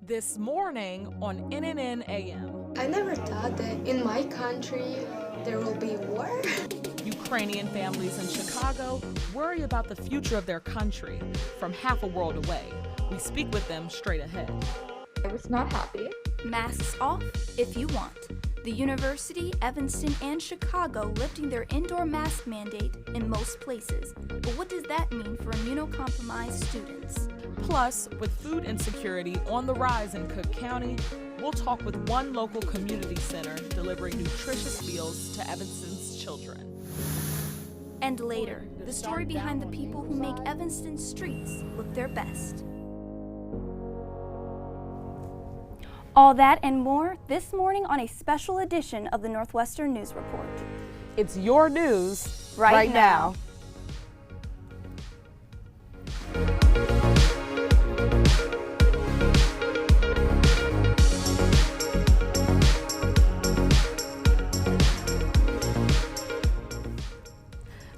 This morning on NNN AM. I never thought that in my country there will be war. Ukrainian families in Chicago worry about the future of their country from half a world away. We speak with them straight ahead. I was not happy. Masks off if you want. The University, Evanston, and Chicago lifting their indoor mask mandate in most places. But what does that mean for immunocompromised students? Plus, with food insecurity on the rise in Cook County, we'll talk with one local community center delivering nutritious meals to Evanston's children. And later, the story behind the people who make Evanston's streets look their best. All that and more this morning on a special edition of the Northwestern News Report. It's your news right now.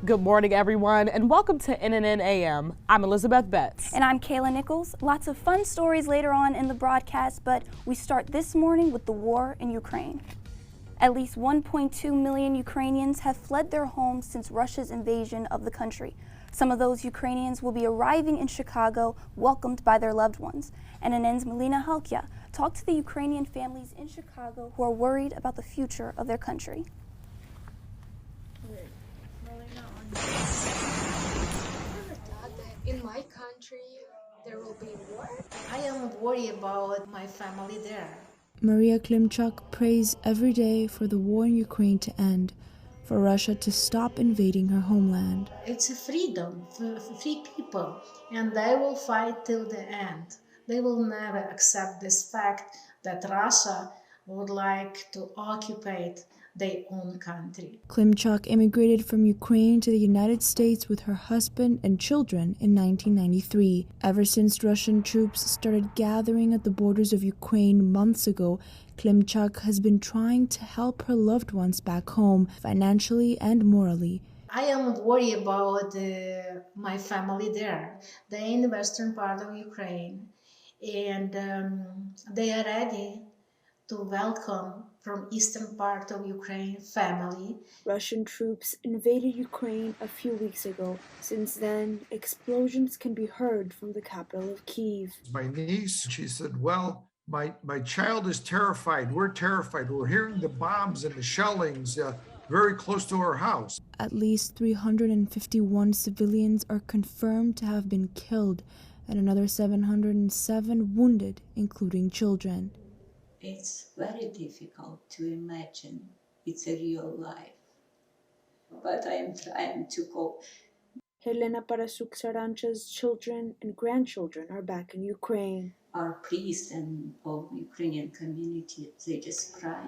Good morning, everyone, and welcome to NNN AM. I'm Elizabeth Betts. And I'm Kayla Nichols. Lots of fun stories later on in the broadcast, but we start this morning with the war in Ukraine. At least 1.2 million Ukrainians have fled their homes since Russia's invasion of the country. Some of those Ukrainians will be arriving in Chicago, welcomed by their loved ones. NNN's Melina Halkia talked to the Ukrainian families in Chicago who are worried about the future of their country. I never thought that in my country there will be war. I am worried about my family there. Maria Klimchuk prays every day for the war in Ukraine to end, for Russia to stop invading her homeland. It's a freedom for free people, and they will fight till the end. They will never accept this fact that Russia would like to occupy their own country. Klimchuk immigrated from Ukraine to the United States with her husband and children in 1993. Ever since Russian troops started gathering at the borders of Ukraine months ago, Klimchuk has been trying to help her loved ones back home, financially and morally. I am worried about my family there. They're in the western part of Ukraine, and they are ready to welcome from eastern part of Ukraine family. Russian troops invaded Ukraine a few weeks ago. Since then, explosions can be heard from the capital of Kyiv. My niece, she said, well, my child is terrified. We're terrified. We're hearing the bombs and the shellings very close to our house. At least 351 civilians are confirmed to have been killed and another 707 wounded, including children. It's very difficult to imagine it's a real life, but I am trying to cope. Helena Parasuk-Sarancha's children and grandchildren are back in Ukraine. Our priests and all Ukrainian community, they just cry.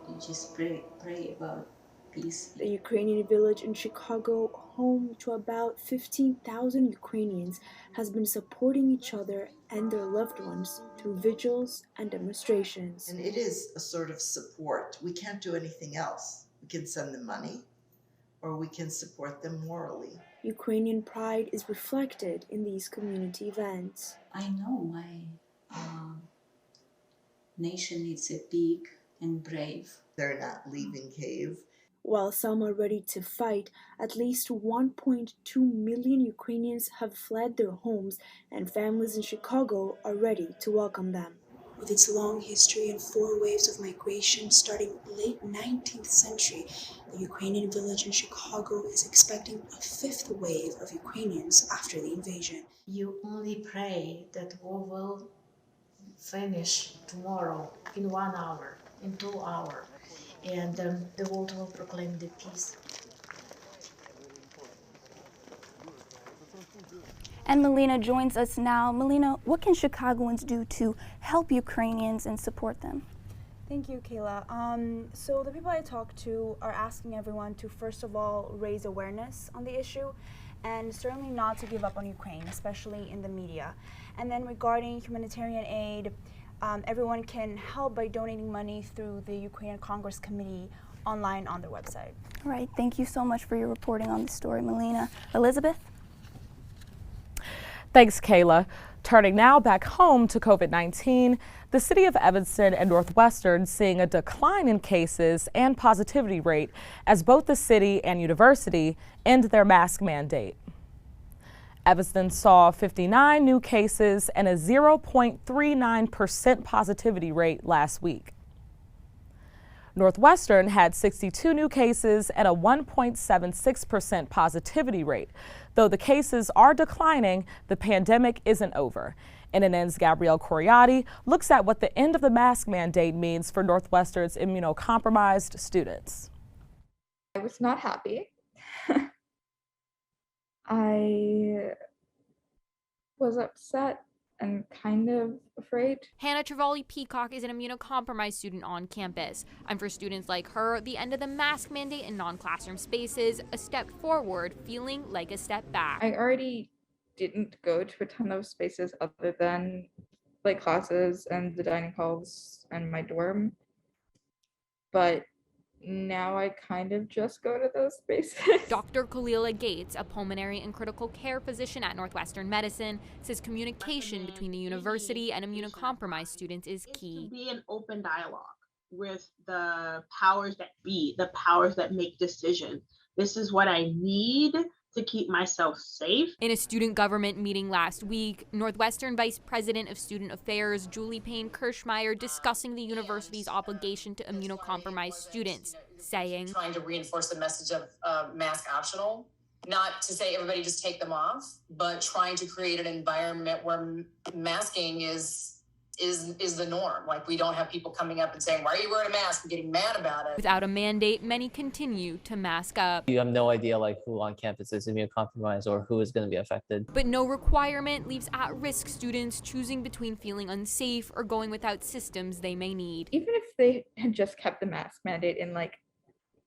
They just pray about peace. The Ukrainian village in Chicago, home to about 15,000 Ukrainians, has been supporting each other and their loved ones through vigils and demonstrations. And it is a sort of support. We can't do anything else. We can send them money, or we can support them morally. Ukrainian pride is reflected in these community events. I know my nation is a big and brave. They're not leaving Kyiv. While some are ready to fight, at least 1.2 million Ukrainians have fled their homes, and families in Chicago are ready to welcome them. With its long history and 4 waves of migration starting late 19th century, the Ukrainian village in Chicago is expecting a 5th wave of Ukrainians after the invasion. You only pray that war will finish tomorrow in 1 hour, in 2 hours. And the world will proclaim the peace. And Melina joins us now. Melina, what can Chicagoans do to help Ukrainians and support them? Thank you, Kayla. So the people I talk to are asking everyone to first of all raise awareness on the issue and certainly not to give up on Ukraine, especially in the media. And then regarding humanitarian aid, everyone can help by donating money through the Ukrainian Congress Committee online on their website. All right, thank you so much for your reporting on the story, Melina. Elizabeth? Thanks, Kayla. Turning now back home to COVID-19, the city of Evanston and Northwestern seeing a decline in cases and positivity rate as both the city and university end their mask mandate. Evanston saw 59 new cases and a 0.39% positivity rate last week. Northwestern had 62 new cases and a 1.76% positivity rate. Though the cases are declining, the pandemic isn't over. NNN's Gabrielle Coriati looks at what the end of the mask mandate means for Northwestern's immunocompromised students. I was not happy. I was upset and kind of afraid. Hannah Trevally Peacock is an immunocompromised student on campus. And for students like her, the end of the mask mandate in non-classroom spaces, a step forward, feeling like a step back. I already didn't go to a ton of spaces other than like classes and the dining halls and my dorm. But now I kind of just go to those spaces. Dr. Kalila Gates, a pulmonary and critical care physician at Northwestern Medicine, says communication between the university and immunocompromised students is key. To be an open dialogue with the powers that be, the powers that make decisions. This is what I need to keep myself safe. In a student government meeting last week, Northwestern Vice President of Student Affairs Julie Payne Kirschmeyer discussing the university's obligation to immunocompromised students, saying, trying to reinforce the message of mask optional, not to say everybody just take them off, but trying to create an environment where masking is the norm. Like, we don't have people coming up and saying, why are you wearing a mask, and getting mad about it. Without a mandate, many continue to mask up. You have no idea like who on campus is immunocompromised or who is going to be affected. But no requirement leaves at-risk students choosing between feeling unsafe or going without systems they may need. Even if they had just kept the mask mandate in like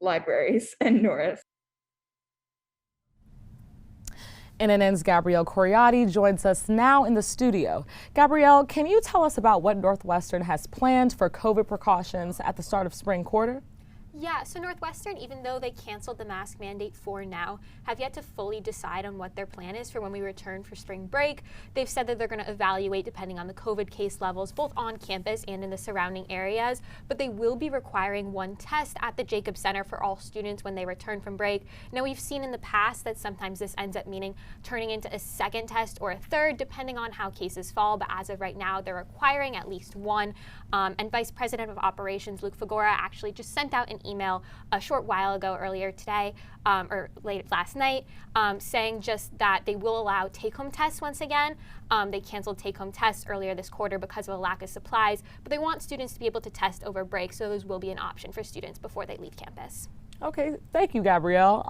libraries and Norris. NNN's Gabrielle Coriati joins us now in the studio. Gabrielle, can you tell us about what Northwestern has planned for COVID precautions at the start of spring quarter? Yeah, so Northwestern, even though they canceled the mask mandate for now, have yet to fully decide on what their plan is for when we return for spring break. They've said that they're going to evaluate depending on the COVID case levels, both on campus and in the surrounding areas, but they will be requiring one test at the Jacob Center for all students when they return from break. Now, we've seen in the past that sometimes this ends up meaning turning into a second test or a third, depending on how cases fall, but as of right now, they're requiring at least one. And Vice President of Operations Luke Fagora actually just sent out an email a short while ago, earlier today, or late last night, saying just that they will allow take-home tests once again. They canceled take-home tests earlier this quarter because of a lack of supplies, but they want students to be able to test over break, so those will be an option for students before they leave campus. Okay, thank you, Gabrielle.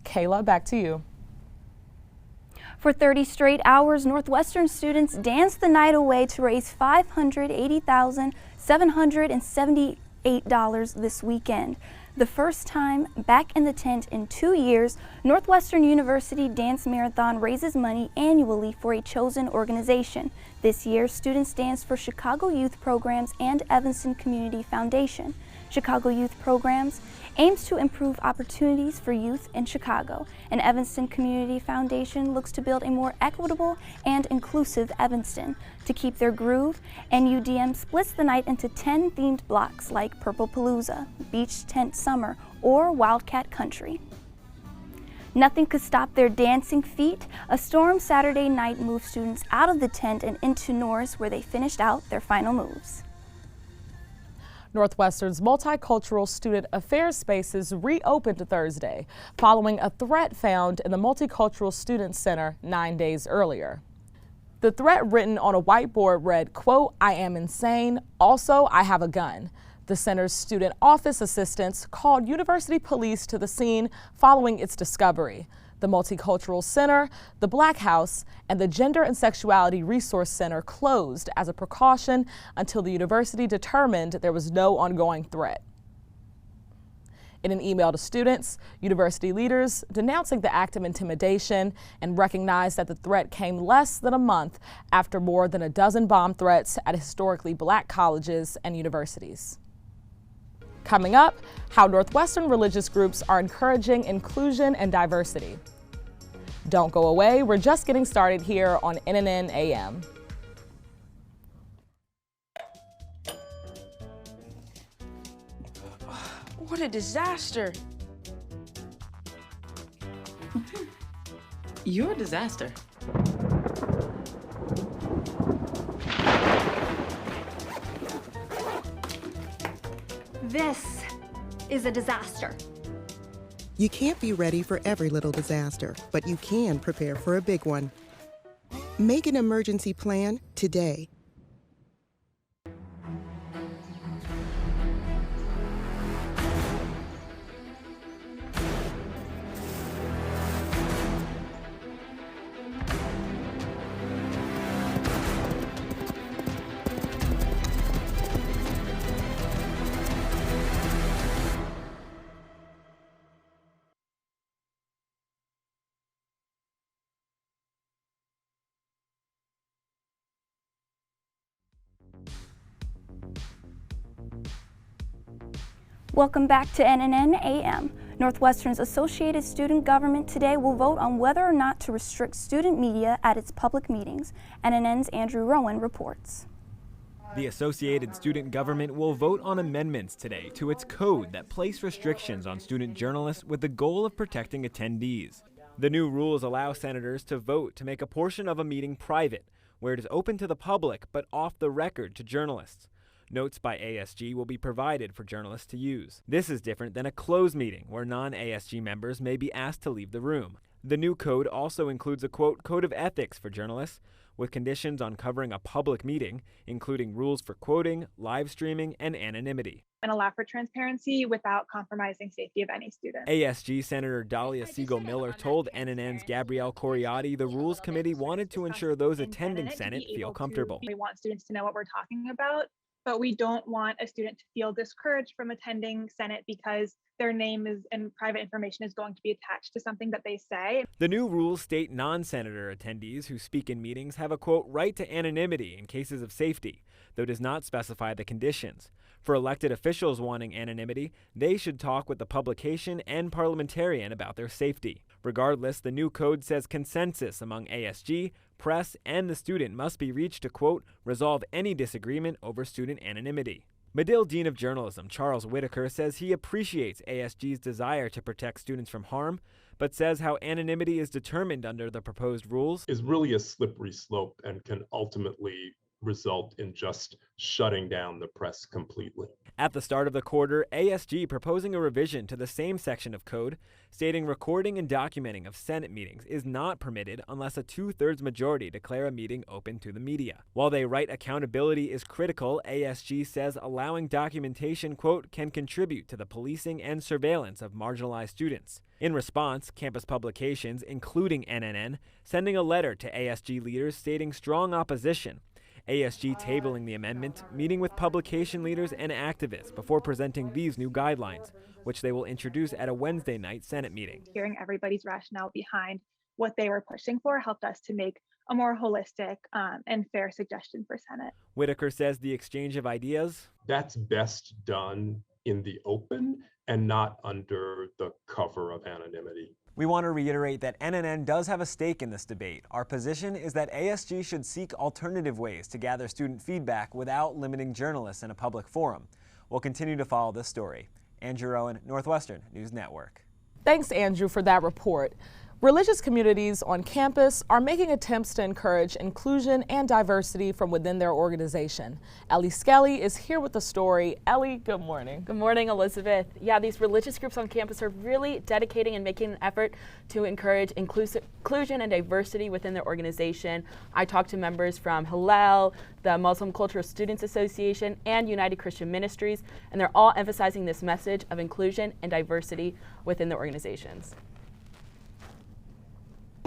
Kayla, back to you. For 30 straight hours, Northwestern students danced the night away to raise $580,778 this weekend. The first time back in the tent in 2 years, Northwestern University Dance Marathon raises money annually for a chosen organization. This year, students danced for Chicago Youth Programs and Evanston Community Foundation. Chicago Youth Programs aims to improve opportunities for youth in Chicago, and Evanston Community Foundation looks to build a more equitable and inclusive Evanston. To keep their groove, NUDM splits the night into 10 themed blocks like Purple Palooza, Beach Tent Summer, or Wildcat Country. Nothing could stop their dancing feet. A storm Saturday night moved students out of the tent and into Norris, where they finished out their final moves. Northwestern's multicultural student affairs spaces reopened Thursday following a threat found in the Multicultural Student Center 9 days earlier. The threat written on a whiteboard read, quote, "I am insane. Also, I have a gun." The center's student office assistants called university police to the scene following its discovery. The Multicultural Center, the Black House, and the Gender and Sexuality Resource Center closed as a precaution until the university determined there was no ongoing threat. In an email to students, university leaders denouncing the act of intimidation and recognized that the threat came less than a month after more than a dozen bomb threats at historically Black colleges and universities. Coming up, how Northwestern religious groups are encouraging inclusion and diversity. Don't go away, we're just getting started here on NNN AM. What a disaster. You're a disaster. This is a disaster. You can't be ready for every little disaster, but you can prepare for a big one. Make an emergency plan today. Welcome back to NNN AM. Northwestern's Associated Student Government today will vote on whether or not to restrict student media at its public meetings. NNN's Andrew Rowan reports. The Associated Student Government will vote on amendments today to its code that place restrictions on student journalists with the goal of protecting attendees. The new rules allow senators to vote to make a portion of a meeting private, where it is open to the public but off the record to journalists. Notes by ASG will be provided for journalists to use. This is different than a closed meeting where non-ASG members may be asked to leave the room. The new code also includes a, quote, code of ethics for journalists, with conditions on covering a public meeting, including rules for quoting, live streaming, and anonymity. And allow for transparency without compromising safety of any student. ASG Senator Dahlia Siegel-Miller told NNN's Gabrielle Coriati the Rules Committee wanted to ensure those attending Senate feel comfortable. We want students to know what we're talking about, but we don't want a student to feel discouraged from attending Senate because their name is and private information is going to be attached to something that they say. The new rules state non-senator attendees who speak in meetings have a, quote, right to anonymity in cases of safety, though does not specify the conditions. For elected officials wanting anonymity, they should talk with the publication and parliamentarian about their safety. Regardless, the new code says consensus among ASG, press, and the student must be reached to, quote, resolve any disagreement over student anonymity. Medill Dean of Journalism Charles Whitaker says he appreciates ASG's desire to protect students from harm, but says how anonymity is determined under the proposed rules is really a slippery slope and can ultimately result in just shutting down the press completely. At the start of the quarter, ASG proposing a revision to the same section of code, stating recording and documenting of Senate meetings is not permitted unless a 2/3 majority declare a meeting open to the media. While they write accountability is critical, ASG says allowing documentation, quote, can contribute to the policing and surveillance of marginalized students. In response, campus publications, including NNN, sending a letter to ASG leaders stating strong opposition. ASG tabling the amendment, meeting with publication leaders and activists before presenting these new guidelines, which they will introduce at a Wednesday night Senate meeting. Hearing everybody's rationale behind what they were pushing for helped us to make a more holistic and fair suggestion for Senate. Whitaker says the exchange of ideas, that's best done in the open and not under the cover of anonymity. We want to reiterate that NNN does have a stake in this debate. Our position is that ASG should seek alternative ways to gather student feedback without limiting journalists in a public forum. We'll continue to follow this story. Andrew Rowan, Northwestern News Network. Thanks, Andrew, for that report. Religious communities on campus are making attempts to encourage inclusion and diversity from within their organization. Ellie Skelly is here with the story. Ellie, good morning. Good morning, Elizabeth. Yeah, these religious groups on campus are really dedicating and making an effort to encourage inclusion and diversity within their organization. I talked to members from Hillel, the Muslim Cultural Students Association, and United Christian Ministries, and they're all emphasizing this message of inclusion and diversity within their organizations.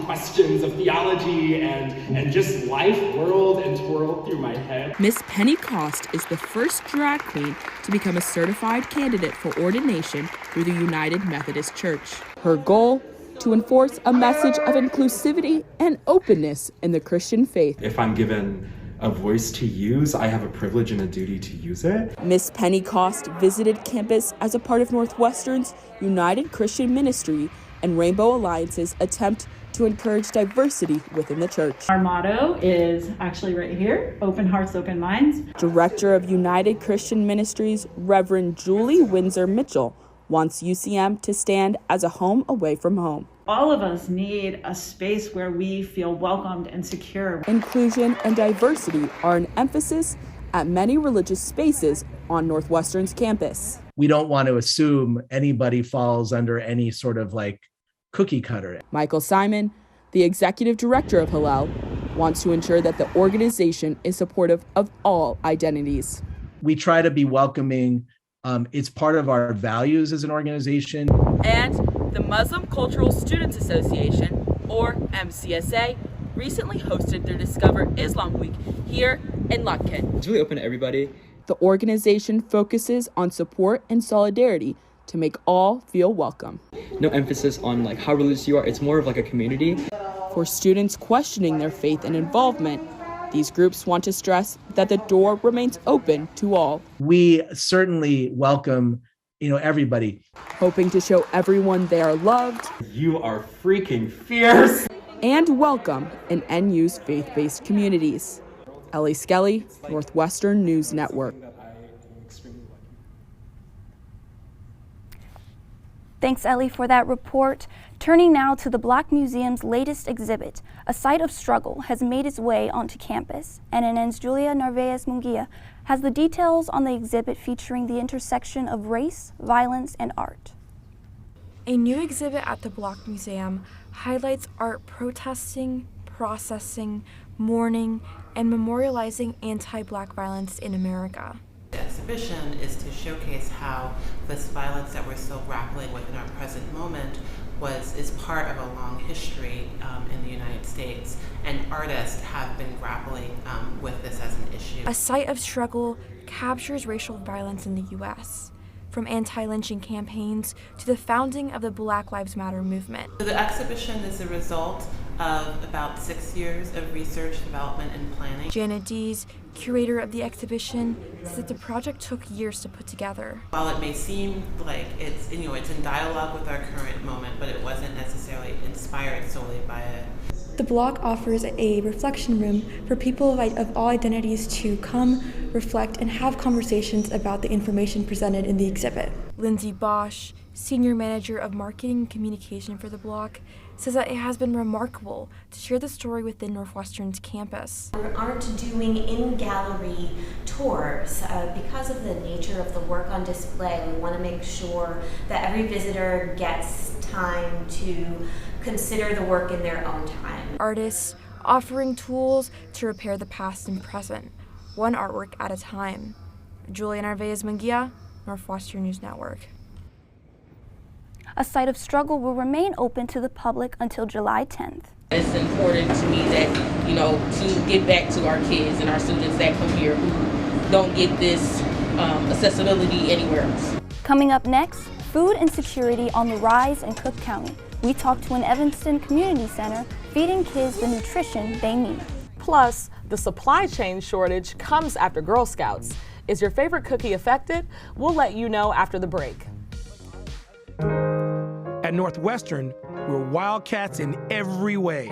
Questions of theology and just life whirled and twirled through my head. Miss Penny Cost is the first drag queen to become a certified candidate for ordination through the United Methodist Church. Her goal? To enforce a message of inclusivity and openness in the Christian faith. If I'm given a voice to use, I have a privilege and a duty to use it. Miss Penny Cost visited campus as a part of Northwestern's United Christian Ministry and Rainbow Alliance's attempt to encourage diversity within the church. Our motto is actually right here, open hearts, open minds. Director of United Christian Ministries, Reverend Julie Windsor Mitchell, wants UCM to stand as a home away from home. All of us need a space where we feel welcomed and secure. Inclusion and diversity are an emphasis at many religious spaces on Northwestern's campus. We don't want to assume anybody falls under any sort of like cookie cutter. Michael Simon, the executive director of Hillel, wants to ensure that the organization is supportive of all identities. We try to be welcoming. It's part of our values as an organization. And the Muslim Cultural Students Association, or MCSA, recently hosted their Discover Islam Week here in Lutkin. It's really open to everybody. The organization focuses on support and solidarity to make all feel welcome. No emphasis on like how religious you are. It's more of like a community. For students questioning their faith and involvement, these groups want to stress that the door remains open to all. We certainly welcome, everybody. Hoping to show everyone they are loved. You are freaking fierce. And welcome in NU's faith-based communities. Ellie Skelly, Northwestern News Network. Thanks, Ellie, for that report. Turning now to the Black Museum's latest exhibit, A Site of Struggle has made its way onto campus. NNN's Julia Narvaez Munguia has the details on the exhibit featuring the intersection of race, violence, and art. A new exhibit at the Black Museum highlights art protesting, processing, mourning, and memorializing anti-Black violence in America. The exhibition is to showcase how this violence that we're still grappling with in our present moment is part of a long history in the United States, and artists have been grappling with this as an issue. A Site of Struggle captures racial violence in the U.S., from anti-lynching campaigns to the founding of the Black Lives Matter movement. So the exhibition is a result of about 6 years of research, development, and planning. Janet Dees, curator of the exhibition, says that the project took years to put together. While it may seem like it's in dialogue with our current moment, but it wasn't necessarily inspired solely by it. The block offers a reflection room for people of all identities to come, reflect, and have conversations about the information presented in the exhibit. Lindsay Bosch, senior manager of marketing and communication for the block, says that it has been remarkable to share the story within Northwestern's campus. We aren't doing in-gallery tours because of the nature of the work on display. We want to make sure that every visitor gets time to consider the work in their own time. Artists offering tools to repair the past and present, one artwork at a time. Julia Narvaez Munguia, Northwestern News Network. A Site of Struggle will remain open to the public until July 10th. It's important to me that, to get back to our kids and our students that come here who don't get this accessibility anywhere else. Coming up next, food insecurity on the rise in Cook County. We talked to an Evanston community center feeding kids the nutrition they need. Plus, the supply chain shortage comes after Girl Scouts. Is your favorite cookie affected? We'll let you know after the break. At Northwestern, we're wildcats in every way.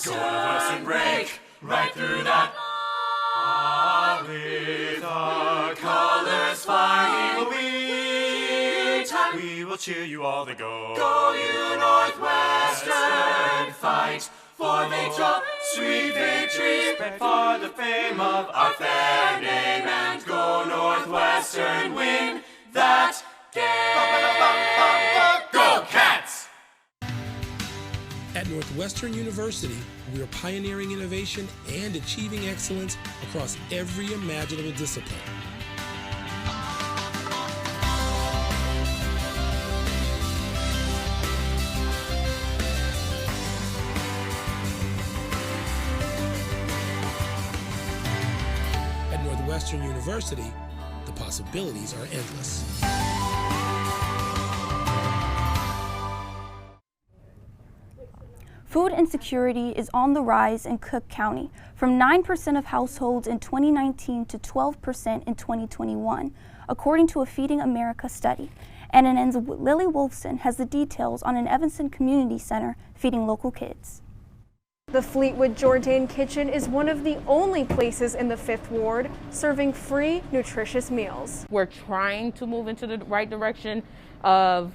Northwestern break right through that. With our colors flying, we will cheer you all the go. Go you Northwestern, fight for victory, sweet victory, for the fame of our fair name, and go Northwestern, win that game. Go Cats! At Northwestern University, we are pioneering innovation and achieving excellence across every imaginable discipline. Northwestern University, the possibilities are endless. Food insecurity is on the rise in Cook County, from 9% of households in 2019 to 12% in 2021, according to a Feeding America study. NNN's Lily Wolfson has the details on an Evanston community center feeding local kids. The Fleetwood Jourdain Kitchen is one of the only places in the 5th Ward serving free, nutritious meals. We're trying to move into the right direction of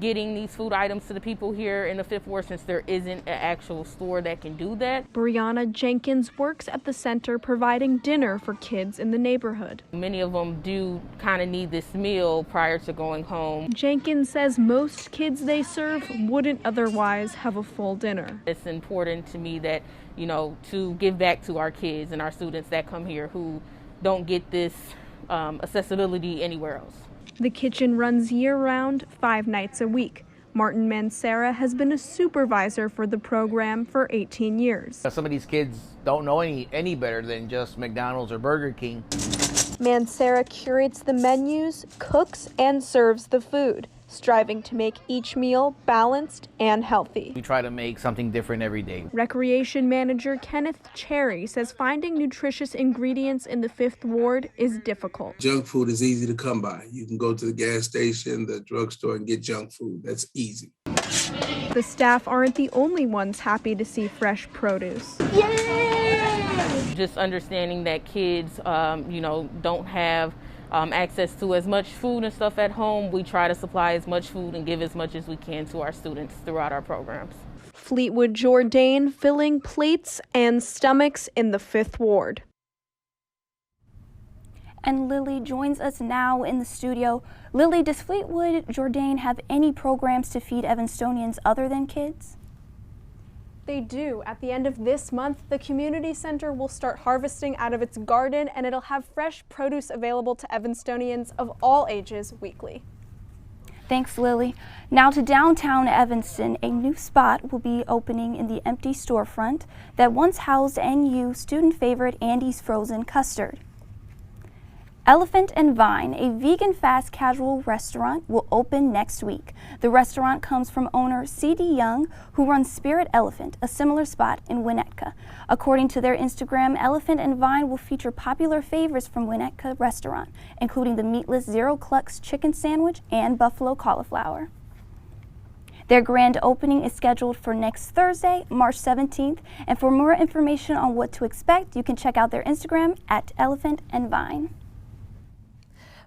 getting these food items to the people here in the 5th Ward, since there isn't an actual store that can do that. Brianna Jenkins works at the center providing dinner for kids in the neighborhood. Many of them do kind of need this meal prior to going home. Jenkins says most kids they serve wouldn't otherwise have a full dinner. It's important to me that, to give back to our kids and our students that come here who don't get this accessibility anywhere else. The kitchen runs year-round, 5 nights a week. Martin Mancera has been a supervisor for the program for 18 years. Some of these kids don't know any better than just McDonald's or Burger King. Mancera curates the menus, cooks, and serves the food, striving to make each meal balanced and healthy. We try to make something different every day. Recreation manager Kenneth Cherry says finding nutritious ingredients in the 5th Ward is difficult. Junk food is easy to come by. You can go to the gas station, the drugstore, and get junk food. That's easy. The staff aren't the only ones happy to see fresh produce. Yay! Just understanding that kids, don't have access to as much food and stuff at home. We try to supply as much food and give as much as we can to our students throughout our programs. Fleetwood Jourdain filling plates and stomachs in the 5th Ward. And Lily joins us now in the studio. Lily, does Fleetwood Jourdain have any programs to feed Evanstonians other than kids? They do. At the end of this month, the community center will start harvesting out of its garden, and it'll have fresh produce available to Evanstonians of all ages weekly. Thanks, Lily. Now to downtown Evanston, a new spot will be opening in the empty storefront that once housed NU student favorite Andy's Frozen Custard. Elephant and Vine, a vegan fast casual restaurant, will open next week. The restaurant comes from owner C.D. Young, who runs Spirit Elephant, a similar spot in Winnetka. According to their Instagram, Elephant and Vine will feature popular favorites from Winnetka restaurant, including the meatless Zero Clucks chicken sandwich and buffalo cauliflower. Their grand opening is scheduled for next Thursday, March 17th, and for more information on what to expect, you can check out their Instagram at Elephant and Vine.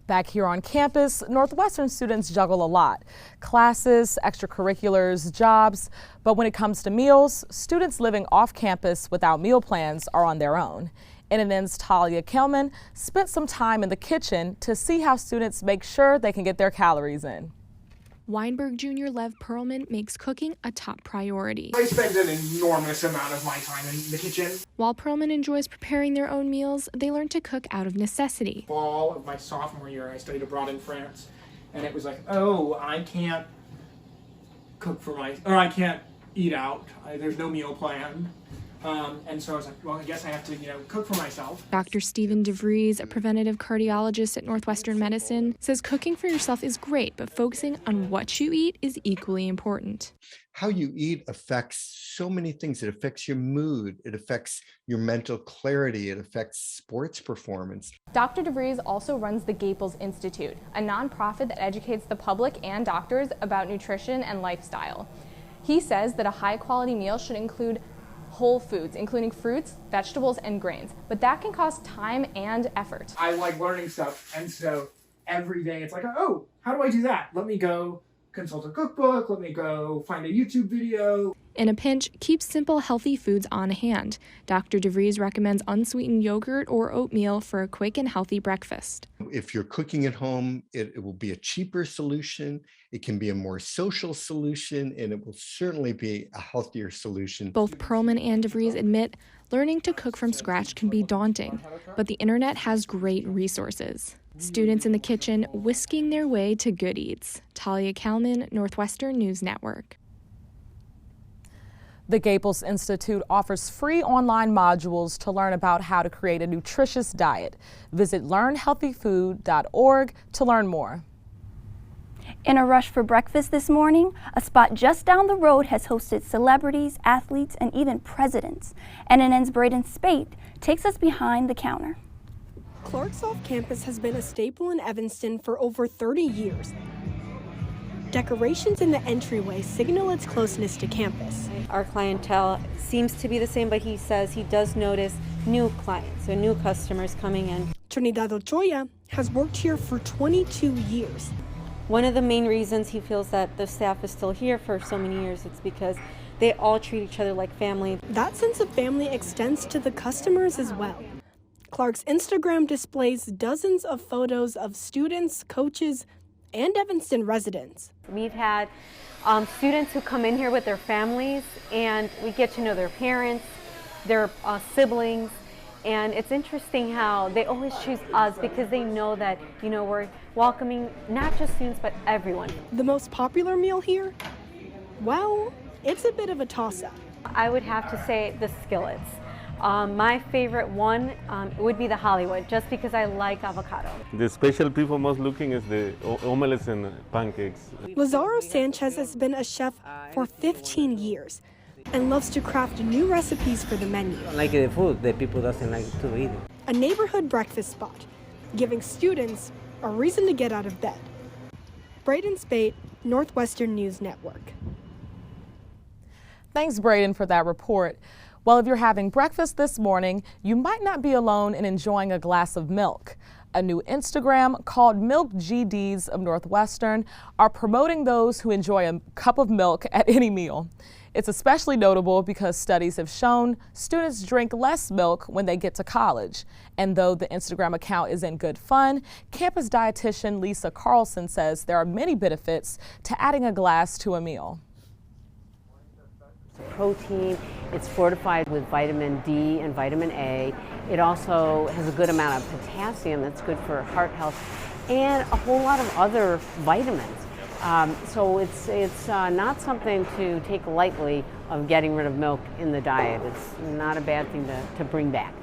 Back here on campus, Northwestern students juggle a lot. Classes, extracurriculars, jobs, but when it comes to meals, students living off campus without meal plans are on their own. NNN's Talia Kelman spent some time in the kitchen to see how students make sure they can get their calories in. Weinberg Jr. Lev Perlman makes cooking a top priority. I spend an enormous amount of my time in the kitchen. While Perlman enjoys preparing their own meals, they learn to cook out of necessity. Fall of my sophomore year, I studied abroad in France, and it was like, oh, I can't cook I can't eat out. There's no meal plan. And so I was like, well, I guess I have to, cook for myself. Dr. Stephen DeVries, a preventative cardiologist at Northwestern Medicine, says cooking for yourself is great, but focusing on what you eat is equally important. How you eat affects so many things. It affects your mood. It affects your mental clarity. It affects sports performance. Dr. DeVries also runs the Gaples Institute, a nonprofit that educates the public and doctors about nutrition and lifestyle. He says that a high-quality meal should include whole foods, including fruits, vegetables, and grains, but that can cost time and effort. I like learning stuff, and so every day it's like, oh, how do I do that? Let me go consult a cookbook, let me go find a YouTube video. In a pinch, keep simple, healthy foods on hand. Dr. DeVries recommends unsweetened yogurt or oatmeal for a quick and healthy breakfast. If you're cooking at home, it will be a cheaper solution. It can be a more social solution, and it will certainly be a healthier solution. Both Perlman and DeVries admit learning to cook from scratch can be daunting, but the internet has great resources. Students in the kitchen whisking their way to good eats. Talia Kelman, Northwestern News Network. The Gaples Institute offers free online modules to learn about how to create a nutritious diet. Visit learnhealthyfood.org to learn more. In a rush for breakfast this morning, a spot just down the road has hosted celebrities, athletes, and even presidents. NNN's Braden Spate takes us behind the counter. Clark's off-campus has been a staple in Evanston for over 30 years. Decorations in the entryway signal its closeness to campus. Our clientele seems to be the same, but he says he does notice new clients, so new customers coming in. Trinidad Ochoa has worked here for 22 years. One of the main reasons he feels that the staff is still here for so many years, it's because they all treat each other like family. That sense of family extends to the customers as well. Clark's Instagram displays dozens of photos of students, coaches, and Evanston residents. We've had students who come in here with their families, and we get to know their parents, their siblings, and it's interesting how they always choose us because they know that, we're welcoming not just students, but everyone. The most popular meal here? Well, it's a bit of a toss-up. I would have to say the skillets. My favorite one would be the Hollywood, just because I like avocado. The specialty for most looking is the omelets and pancakes. Lazaro Sanchez has been a chef for 15 years and loves to craft new recipes for the menu. Like the food, the people doesn't like to eat it. A neighborhood breakfast spot, giving students a reason to get out of bed. Braden Spate, Northwestern News Network. Thanks, Braden, for that report. Well, if you're having breakfast this morning, you might not be alone in enjoying a glass of milk. A new Instagram called Milk GDs of Northwestern are promoting those who enjoy a cup of milk at any meal. It's especially notable because studies have shown students drink less milk when they get to college. And though the Instagram account is in good fun, campus dietitian Lisa Carlson says there are many benefits to adding a glass to a meal. Protein, it's fortified with vitamin D and vitamin A. It also has a good amount of potassium that's good for heart health and a whole lot of other vitamins. So it's not something to take lightly of getting rid of milk in the diet. It's not a bad thing to bring back.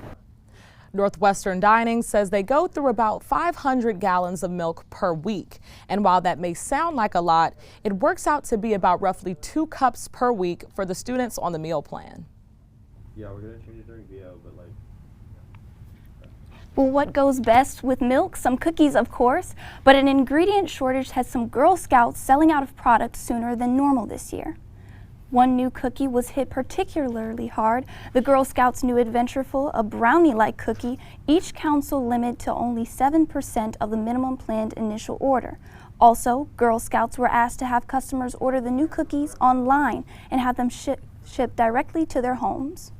Northwestern Dining says they go through about 500 gallons of milk per week. And while that may sound like a lot, it works out to be about roughly 2 cups per week for the students on the meal plan. Yeah, we're going to change it during VO, but like... Well, what goes best with milk? Some cookies, of course, but an ingredient shortage has some Girl Scouts selling out of product sooner than normal this year. One new cookie was hit particularly hard. The Girl Scouts' new Adventureful, a brownie-like cookie, each council limited to only 7% of the minimum planned initial order. Also, Girl Scouts were asked to have customers order the new cookies online and have them shipped directly to their homes.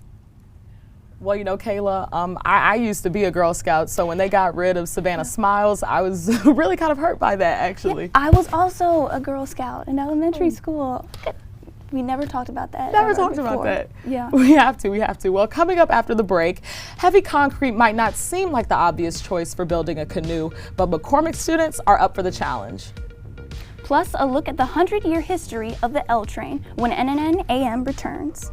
Well, Kayla, I used to be a Girl Scout, so when they got rid of Savannah Smiles, I was really kind of hurt by that, actually. Yeah, I was also a Girl Scout in elementary school. We never talked about that. Never talked about that. Yeah. We have to. Well, coming up after the break, heavy concrete might not seem like the obvious choice for building a canoe, but McCormick students are up for the challenge. Plus, a look at the 100-year history of the L train when NNN AM returns.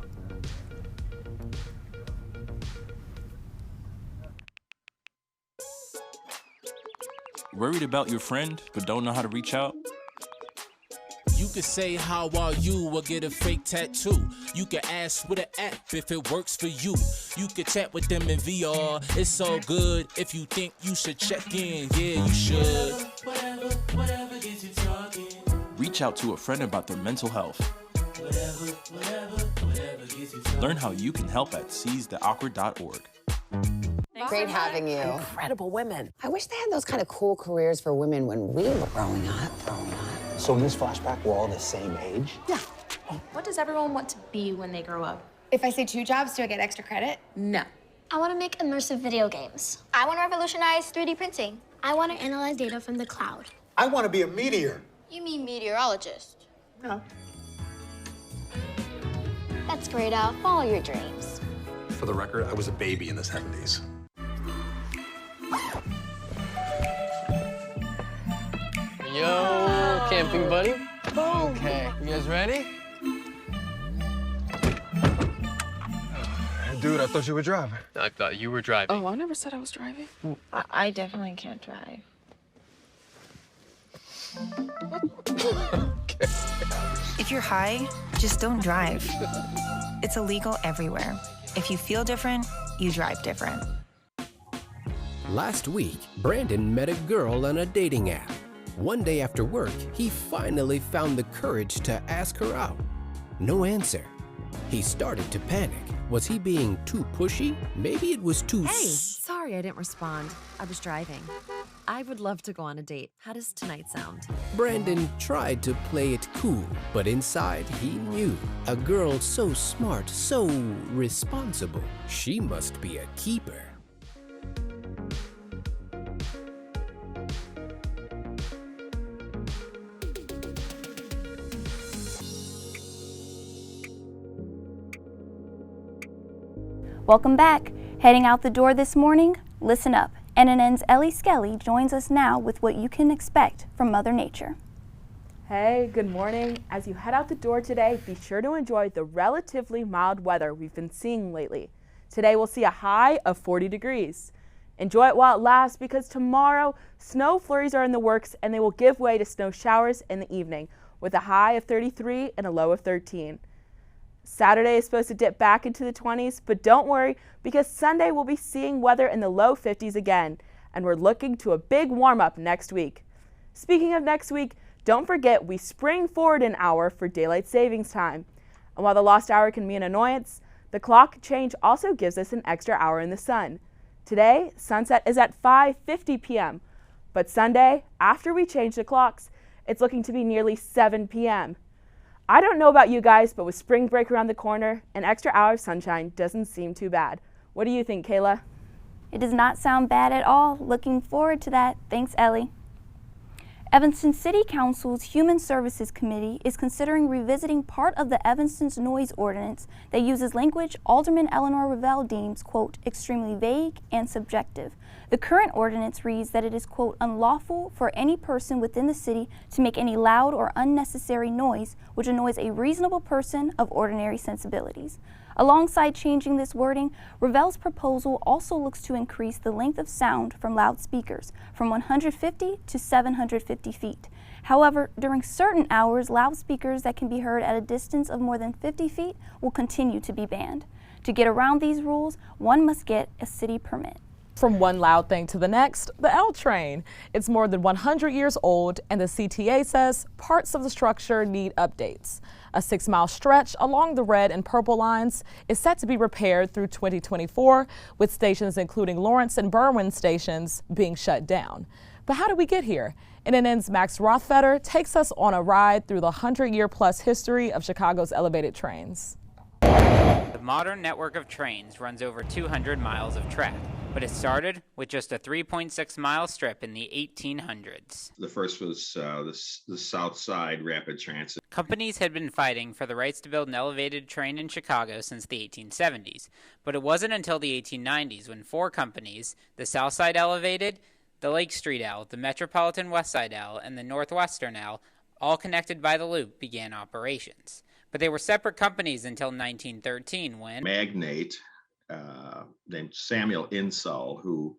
Worried about your friend, but don't know how to reach out? You could say, how are you, or get a fake tattoo. You could ask with an app if it works for you. You could chat with them in VR, it's so good. If you think you should check in, yeah, you should. Whatever gets you talking. Reach out to a friend about their mental health. Whatever gets you talking. Learn how you can help at seizetheawkward.org. Great having you. Incredible women. I wish they had those kind of cool careers for women when we were growing up. So in this flashback, we're all the same age? Yeah. What does everyone want to be when they grow up? If I say 2 jobs, do I get extra credit? No. I want to make immersive video games. I want to revolutionize 3D printing. I want to analyze data from the cloud. I want to be a meteor. You mean meteorologist? No. That's great, Al. Follow your dreams. For the record, I was a baby in the 70s. Yo, camping buddy. Okay, you guys ready? rude. I thought you were driving. I thought you were driving. Oh, I never said I was driving. I definitely can't drive. If you're high, just don't drive. It's illegal everywhere. If you feel different, you drive different. Last week, Brandon met a girl on a dating app. One day after work, he finally found the courage to ask her out. No answer. He started to panic. Was he being too pushy? Maybe it was too... Hey, sorry I didn't respond. I was driving. I would love to go on a date. How does tonight sound? Brandon tried to play it cool, but inside he knew. A girl so smart, so responsible. She must be a keeper. Welcome back. Heading out the door this morning? Listen up. NNN's Ellie Skelly joins us now with what you can expect from Mother Nature. Hey, good morning. As you head out the door today, be sure to enjoy the relatively mild weather we've been seeing lately. Today we'll see a high of 40 degrees. Enjoy it while it lasts because tomorrow snow flurries are in the works and they will give way to snow showers in the evening with a high of 33 and a low of 13. Saturday is supposed to dip back into the 20s, but don't worry because Sunday we'll be seeing weather in the low 50s again, and we're looking to a big warm-up next week. Speaking of next week, don't forget we spring forward an hour for daylight savings time. And while the lost hour can be an annoyance, the clock change also gives us an extra hour in the sun. Today, sunset is at 5:50 p.m., but Sunday, after we change the clocks, it's looking to be nearly 7 p.m. I don't know about you guys, but with spring break around the corner, an extra hour of sunshine doesn't seem too bad. What do you think, Kayla? It does not sound bad at all. Looking forward to that. Thanks, Ellie. Evanston City Council's Human Services Committee is considering revisiting part of the Evanston's noise ordinance that uses language Alderman Eleanor Revelle deems, quote, extremely vague and subjective. The current ordinance reads that it is, quote, unlawful for any person within the city to make any loud or unnecessary noise which annoys a reasonable person of ordinary sensibilities. Alongside changing this wording, Revelle's proposal also looks to increase the length of sound from loudspeakers from 150 to 750 feet. However, during certain hours, loudspeakers that can be heard at a distance of more than 50 feet will continue to be banned. To get around these rules, one must get a city permit. From one loud thing to the next, the L train. It's more than 100 years old, and the CTA says parts of the structure need updates. A 6-mile stretch along the red and purple lines is set to be repaired through 2024, with stations including Lawrence and Berwyn stations being shut down. But how did we get here? NNN's Max Rothfeder takes us on a ride through the 100-year-plus history of Chicago's elevated trains. The modern network of trains runs over 200 miles of track, but it started with just a 3.6-mile strip in the 1800s. The first was the South Side Rapid Transit. Companies had been fighting for the rights to build an elevated train in Chicago since the 1870s, but it wasn't until the 1890s when 4 companies, the South Side Elevated, the Lake Street L, the Metropolitan West Side L, and the Northwestern L, all connected by the loop, began operations. But they were separate companies until 1913 when magnate named Samuel Insull, who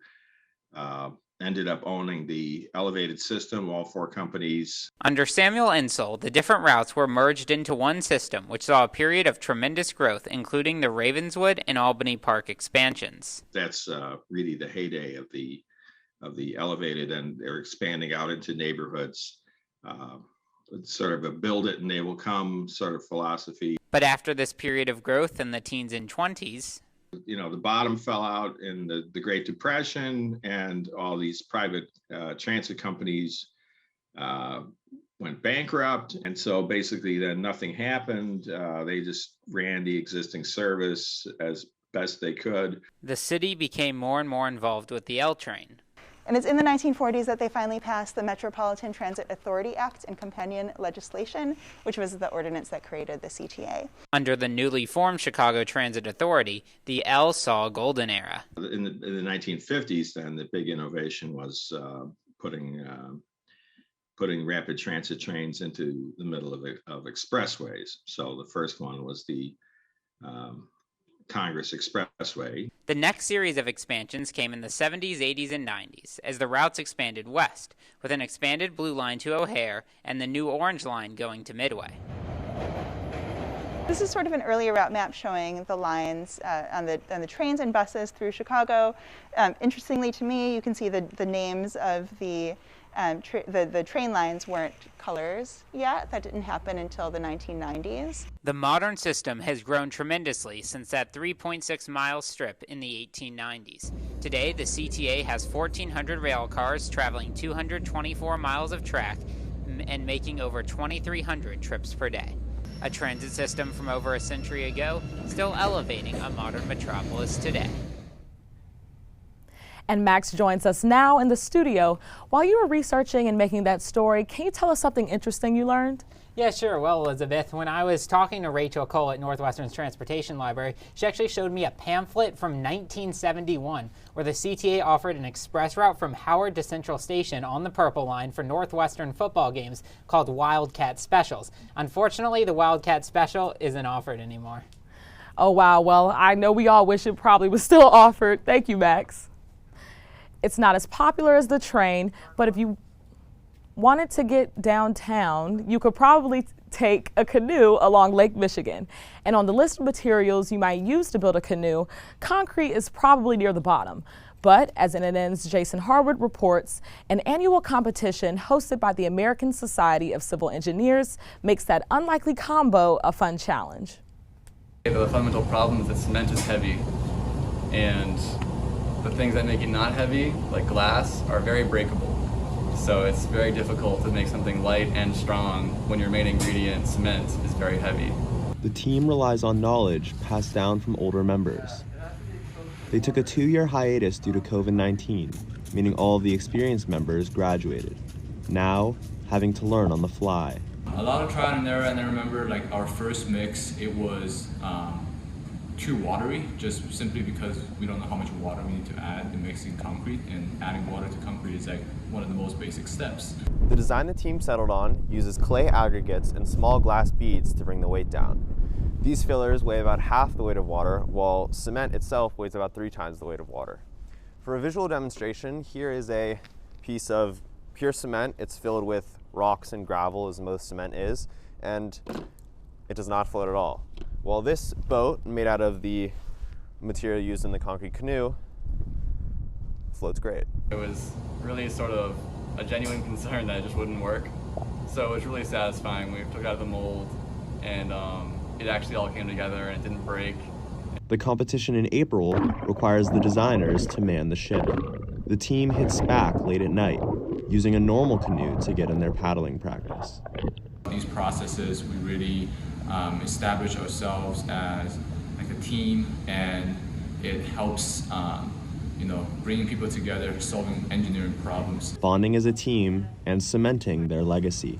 ended up owning the elevated system, all 4 companies. Under Samuel Insull, the different routes were merged into one system, which saw a period of tremendous growth, including the Ravenswood and Albany Park expansions. That's really the heyday of the elevated, and they're expanding out into neighborhoods. It's sort of a build it and they will come sort of philosophy. But after this period of growth in the teens and 20s, you know, the bottom fell out in the Great Depression, and all these private transit companies went bankrupt. And so basically then nothing happened. They just ran the existing service as best they could. The city became more and more involved with the L train. And it's in the 1940s that they finally passed the Metropolitan Transit Authority Act and companion legislation, which was the ordinance that created the CTA. Under the newly formed Chicago Transit Authority, the L saw a golden era. In the 1950s, then, the big innovation was putting rapid transit trains into the middle of expressways. So the first one was the Congress Expressway. The next series of expansions came in the 70s, 80s, and 90s as the routes expanded west, with an expanded blue line to O'Hare and the new orange line going to Midway. This is sort of an earlier route map showing the lines on the trains and buses through Chicago. Interestingly to me, you can see the names of the train lines weren't colors yet. That didn't happen until the 1990s. The modern system has grown tremendously since that 3.6-mile strip in the 1890s. Today, the CTA has 1,400 rail cars traveling 224 miles of track and making over 2,300 trips per day. A transit system from over a century ago, still elevating a modern metropolis today. And Max joins us now in the studio. While you were researching and making that story, can you tell us something interesting you learned? Yeah, sure. Well, Elizabeth, when I was talking to Rachel Cole at Northwestern's Transportation Library, she actually showed me a pamphlet from 1971 where the CTA offered an express route from Howard to Central Station on the Purple Line for Northwestern football games called Wildcat Specials. Unfortunately, the Wildcat Special isn't offered anymore. Oh, wow. Well, I know we all wish it probably was still offered. Thank you, Max. It's not as popular as the train, but if you wanted to get downtown, you could probably take a canoe along Lake Michigan. And on the list of materials you might use to build a canoe, concrete is probably near the bottom. But as NNN's Jason Harwood reports, an annual competition hosted by the American Society of Civil Engineers makes that unlikely combo a fun challenge. The fundamental problem is that cement is heavy, and the things that make it not heavy, like glass, are very breakable. So it's very difficult to make something light and strong when your main ingredient, cement, is very heavy. The team relies on knowledge passed down from older members. They took a 2-year hiatus due to COVID-19, meaning all of the experienced members graduated, now having to learn on the fly. A lot of trial and error, and I remember like our first mix, it was too watery, just simply because we don't know how much water we need to add in mixing concrete, and adding water to concrete is like one of the most basic steps. The design the team settled on uses clay aggregates and small glass beads to bring the weight down. These fillers weigh about half the weight of water, while cement itself weighs about 3 times the weight of water. For a visual demonstration, here is a piece of pure cement. It's filled with rocks and gravel, as most cement is, and it does not float at all. While this boat, made out of the material used in the concrete canoe, floats great. It was really sort of a genuine concern that it just wouldn't work. So it was really satisfying. We took it out of the mold, and it actually all came together and it didn't break. The competition in April requires the designers to man the ship. The team hits back late at night, using a normal canoe to get in their paddling practice. These processes, we really establish ourselves as like a team, and it helps bringing people together, solving engineering problems. Bonding as a team and cementing their legacy.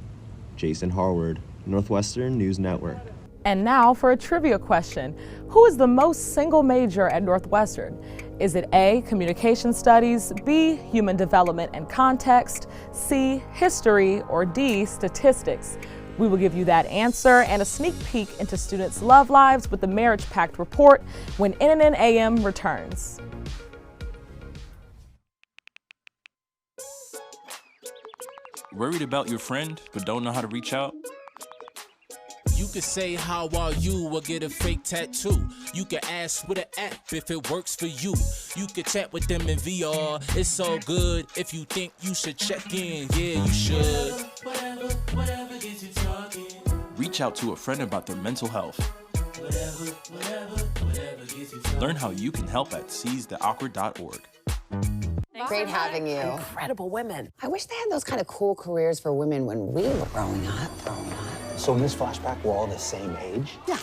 Jason Harwood, Northwestern News Network. And now for a trivia question. Who is the most single major at Northwestern? Is it A, Communication Studies, B, Human Development and Context, C, History, or D, Statistics? We will give you that answer and a sneak peek into students' love lives with the Marriage Pact report when NNN AM returns. Worried about your friend but don't know how to reach out? You could say how are you or get a fake tattoo. You could ask with an app if it works for you. You could chat with them in VR. It's so good. If you think you should check in, yeah, you should. Whatever gets you talking. Reach out to a friend about their mental health. Whatever gets you talking. Learn how you can help at seizetheawkward.org. Great having you. Incredible women. I wish they had those kind of cool careers for women when we were growing up. So in this flashback, we're all the same age? Yeah.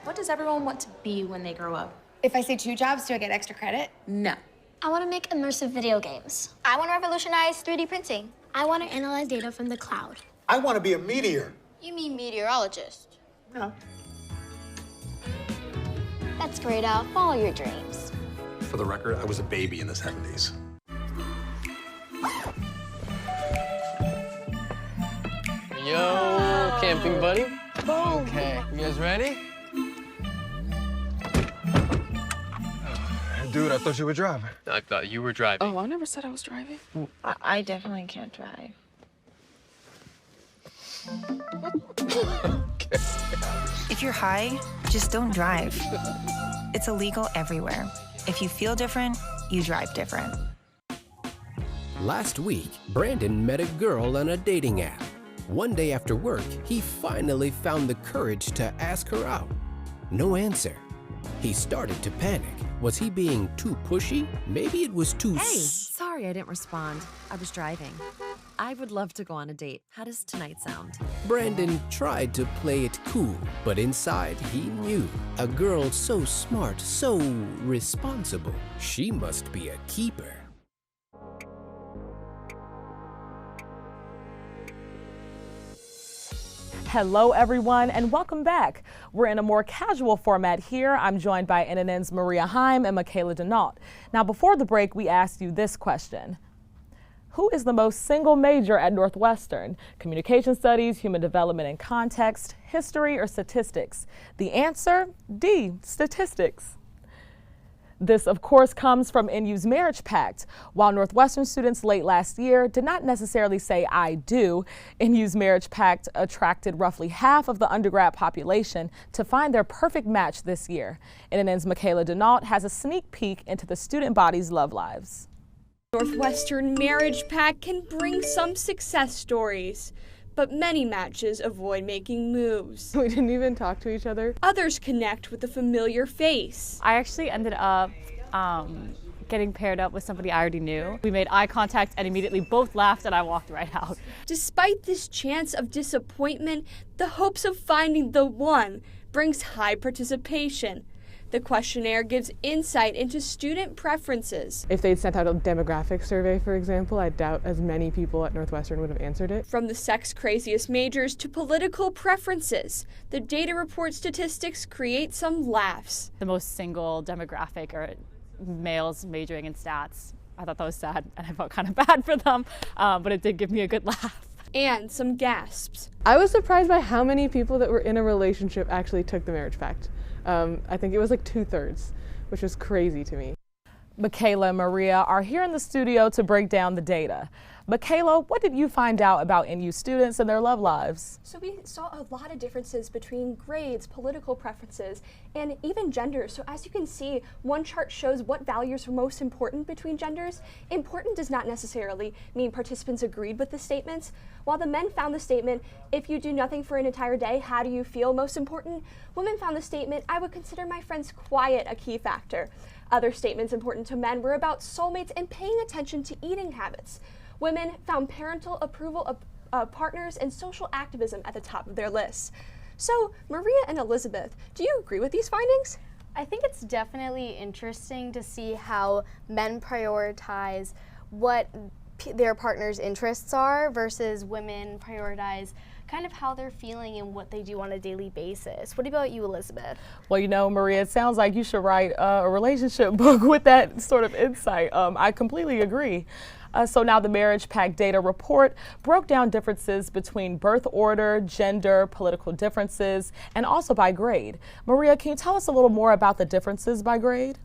What does everyone want to be when they grow up? If I say 2 jobs, do I get extra credit? No. I want to make immersive video games. I want to revolutionize 3D printing. I want to analyze data from the cloud. I want to be a meteor. You mean meteorologist? No. That's great, Al. Follow your dreams. For the record, I was a baby in the 70s. Yo, camping buddy. Okay, you guys ready? Dude, I thought you were driving. I thought you were driving. Oh, I never said I was driving. I definitely can't drive. If you're high, just don't drive. It's illegal everywhere. If you feel different, you drive different. Last week, Brandon met a girl on a dating app. One day after work, he finally found the courage to ask her out. No answer. He started to panic. Was he being too pushy? Maybe it was too... Hey, sorry I didn't respond. I was driving. I would love to go on a date. How does tonight sound? Brandon tried to play it cool, but inside he knew. A girl so smart, so responsible. She must be a keeper. Hello, everyone, and welcome back. We're in a more casual format here. I'm joined by NNN's Maria Heim and Michaela Denault. Now, before the break, we asked you this question. Who is the most single major at Northwestern? Communication studies, human development and context, history, or statistics? The answer, D, statistics. This, of course, comes from NU's Marriage Pact. While Northwestern students late last year did not necessarily say I do, NU's Marriage Pact attracted roughly half of the undergrad population to find their perfect match this year. NNN's Michaela Denault has a sneak peek into the student body's love lives. Northwestern Marriage Pact can bring some success stories, but many matches avoid making moves. We didn't even talk to each other. Others connect with a familiar face. I actually ended up getting paired up with somebody I already knew. We made eye contact and immediately both laughed and I walked right out. Despite this chance of disappointment, the hopes of finding the one brings high participation. The questionnaire gives insight into student preferences. If they'd sent out a demographic survey, for example, I doubt as many people at Northwestern would have answered it. From the sex craziest majors to political preferences, the data report statistics create some laughs. The most single demographic are males majoring in stats. I thought that was sad and I felt kind of bad for them, but it did give me a good laugh. And some gasps. I was surprised by how many people that were in a relationship actually took the Marriage Pact. I think it was like 2/3, which was crazy to me. Michaela and Maria are here in the studio to break down the data. Michaela, what did you find out about NU students and their love lives? So we saw a lot of differences between grades, political preferences, and even genders. So as you can see, one chart shows what values are most important between genders. Important does not necessarily mean participants agreed with the statements. While the men found the statement, if you do nothing for an entire day, how do you feel most important? Women found the statement, I would consider my friends quiet a key factor. Other statements important to men were about soulmates and paying attention to eating habits. Women found parental approval of partners and social activism at the top of their lists. So, Maria and Elizabeth, do you agree with these findings? I think it's definitely interesting to see how men prioritize what their partner's interests are versus women prioritize kind of how they're feeling and what they do on a daily basis. What about you, Elizabeth? Well, you know, Maria, it sounds like you should write a relationship book with that sort of insight. I completely agree. So now the Marriage Pact data report broke down differences between birth order, gender, political differences, and also by grade. Maria, can you tell us a little more about the differences by grade?